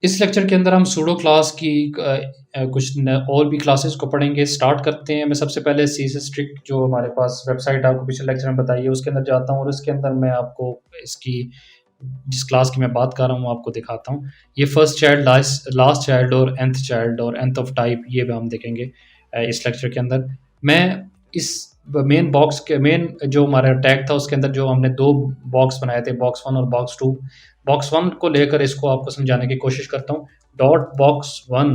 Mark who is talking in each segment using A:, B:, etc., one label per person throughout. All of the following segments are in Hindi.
A: इस लेक्चर के अंदर हम सूडो क्लास की कुछ न और भी क्लासेस को पढ़ेंगे। स्टार्ट करते हैं। मैं सबसे पहले सीएसएस स्ट्रिक्ट जो हमारे पास वेबसाइट आपको पिछले लेक्चर में बताई है, उसके अंदर जाता हूँ और उसके अंदर मैं आपको इसकी जिस क्लास की मैं बात कर रहा हूँ, आपको दिखाता हूँ। ये फर्स्ट चाइल्ड, लास्ट चाइल्ड और nth ऑफ टाइप ये भी हम देखेंगे इस लेक्चर के अंदर। मैं इस मेन बॉक्स के मेन जो हमारा टैग था, उसके अंदर जो हमने 2 बॉक्स बनाए थे, बॉक्स 1 और बॉक्स 2। बॉक्स 1 को लेकर इसको आपको समझाने की कोशिश करता हूँ। डॉट बॉक्स 1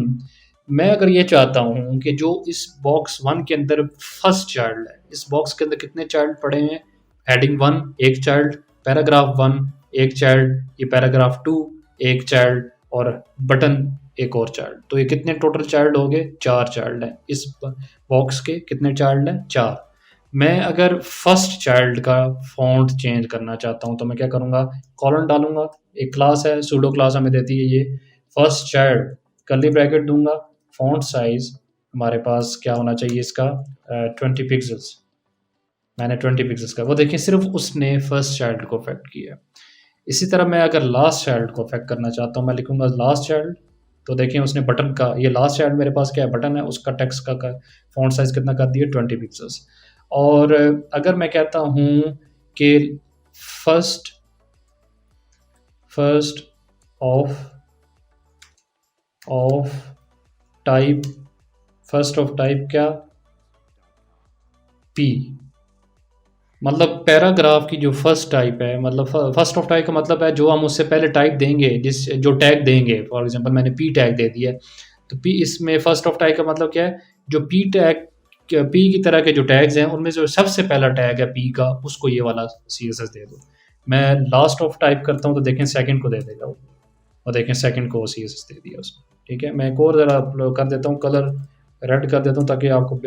A: मैं अगर ये चाहता हूँ कि जो इस बॉक्स 1 के अंदर फर्स्ट चाइल्ड है, इस बॉक्स के अंदर कितने चाइल्ड पड़े हैं? हेडिंग 1 एक चाइल्ड, पैराग्राफ 1 एक चाइल्ड, ये पैराग्राफ 2 एक चाइल्ड और बटन एक और चाइल्ड। तो ये कितने टोटल चाइल्ड हो गए? 4 चाइल्ड हैं। इस बॉक्स के कितने चाइल्ड हैं? 4। मैं अगर फर्स्ट चाइल्ड का फ़ॉन्ट चेंज करना चाहता हूँ, तो मैं क्या करूँगा? कॉलन डालूँगा। एक क्लास है, सूडो क्लास हमें देती है ये फर्स्ट चाइल्ड, कर्ली ब्रैकेट दूँगा। फ़ॉन्ट साइज़ हमारे पास क्या होना चाहिए इसका? 20 पिक्सेल्स। मैंने 20 पिक्सेल्स का, वो देखिए सिर्फ उसने फर्स्ट चाइल्ड को अफेक्ट किया। इसी तरह मैं अगर लास्ट चाइल्ड को अफेक्ट करना चाहता हूँ, मैं लिखूँगा लास्ट चाइल्ड। तो देखें उसने बटन का, ये लास्ट चाइल्ड मेरे पास क्या है? बटन है, उसका टेक्स्ट का फ़ॉन्ट साइज़ कितना कर दिया? 20 पिक्सेल्स। और अगर मैं कहता हूँ कि first of type, first of type क्या? पी। मतलब पैराग्राफ की जो फर्स्ट टाइप है, मतलब फर्स्ट ऑफ टाइप का मतलब है जो हम उससे पहले टाइप देंगे, जो टैग देंगे। फॉर एग्जांपल मैंने पी टैग दे दिया है, तो पी इसमें फर्स्ट ऑफ टाइप का मतलब क्या है? जो पी टैग, पी की तरह के जो टैग्स हैं, उनमें जो सबसे पहला टैग है पी का, उसको ये वाला सीएसएस दे दो। मैं लास्ट ऑफ टाइप करता हूँ, तो देखें सेकंड को दे देगा वो, और देखें सेकंड को सीएसएस दे दिया उसने। ठीक है, मैं एक और ज़रा कर देता हूँ, कलर रेड कर देता हूँ ताकि आपको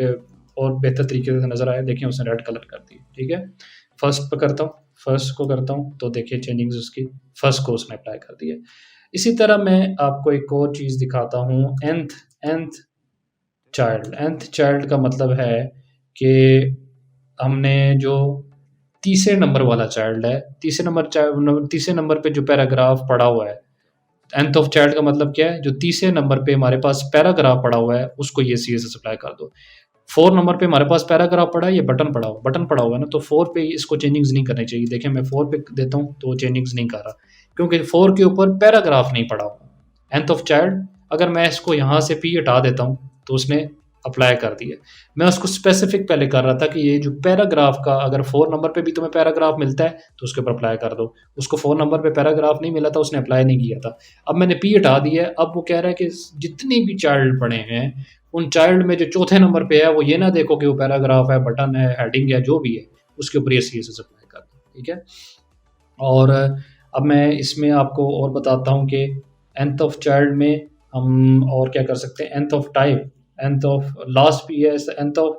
A: और बेहतर तरीके से नज़र आए। देखिए उसने रेड कलर कर दी। ठीक है, फर्स्ट पे करता हूँ, फर्स्ट को करता हूँ, तो देखिए चेंजिंग्स उसकी फर्स्ट को उसने अप्लाई कर दिया। इसी तरह मैं आपको एक और चीज़ दिखाता हूँ। nth चाइल्ड का मतलब है कि हमने जो तीसरे नंबर वाला चाइल्ड है, तीसरे नंबर पे जो पैराग्राफ पड़ा हुआ है, nth ऑफ चाइल्ड का मतलब क्या है? जो तीसरे नंबर पे हमारे पास पैराग्राफ पड़ा हुआ है, उसको ये सीएसएस अप्लाई कर दो। 4 नंबर पे हमारे पास पैराग्राफ पड़ा है, ये बटन पड़ा हुआ है ना, तो 4 पे इसको चेंजिंग्स नहीं करनी चाहिए। देखिए मैं 4 पे देता हूँ, तो चेंजिंग्स नहीं कर रहा, क्योंकि 4 के ऊपर पैराग्राफ नहीं पड़ा हुआ। nth ऑफ चाइल्ड, अगर मैं इसको यहाँ से पी हटा देता हूँ, तो उसने अप्लाई कर दिया। मैं उसको स्पेसिफिक पहले कर रहा था कि ये जो पैराग्राफ का, अगर 4 नंबर पे भी तुम्हें पैराग्राफ मिलता है, तो उसके ऊपर अप्लाई कर दो। उसको 4 नंबर पे पैराग्राफ नहीं मिला था, उसने अप्लाई नहीं किया था। अब मैंने पी हटा दिया है, अब वो कह रहा है कि जितनी भी चाइल्ड पड़े हैं, उन चाइल्ड में जो चौथे नंबर पे है, वो ये ना देखो कि वो पैराग्राफ है, बटन है, हेडिंग है, जो भी है, उसके ऊपर ये सीएसएस अप्लाई कर दो। ठीक है, और अब मैं इसमें आपको और बताता हूँ कि nth ऑफ चाइल्ड में हम और क्या कर सकते हैं। nth of type, nth of last भी है, nth ऑफ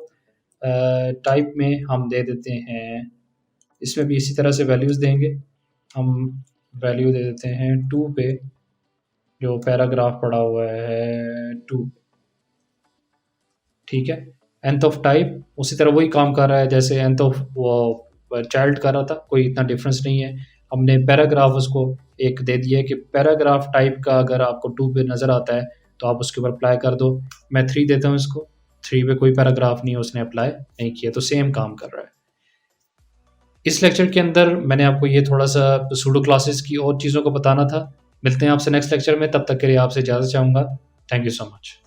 A: टाइप में हम दे देते हैं, इसमें भी इसी तरह से वैल्यूज़ देंगे। हम वैल्यू दे देते हैं 2 पे, जो पैराग्राफ पड़ा हुआ है 2। ठीक है, nth ऑफ टाइप उसी तरह वही काम कर रहा है जैसे nth ऑफ वो चाइल्ड कर रहा था, कोई इतना डिफरेंस नहीं है। हमने पैराग्राफ उसको एक दे दिया है कि पैराग्राफ टाइप का अगर आपको 2 पे नज़र आता है, तो आप उसके ऊपर अप्लाई कर दो। मैं 3 देता हूँ इसको, 3 पे कोई पैराग्राफ नहीं है, उसने अप्लाई नहीं किया, तो सेम काम कर रहा है। इस लेक्चर के अंदर मैंने आपको ये थोड़ा-सा सूडो क्लासेस की और चीज़ों को बताना था। मिलते हैं आपसे नेक्स्ट लेक्चर में, तब तक के लिए आपसे इजाज़त चाहूँगा। Thank you so much.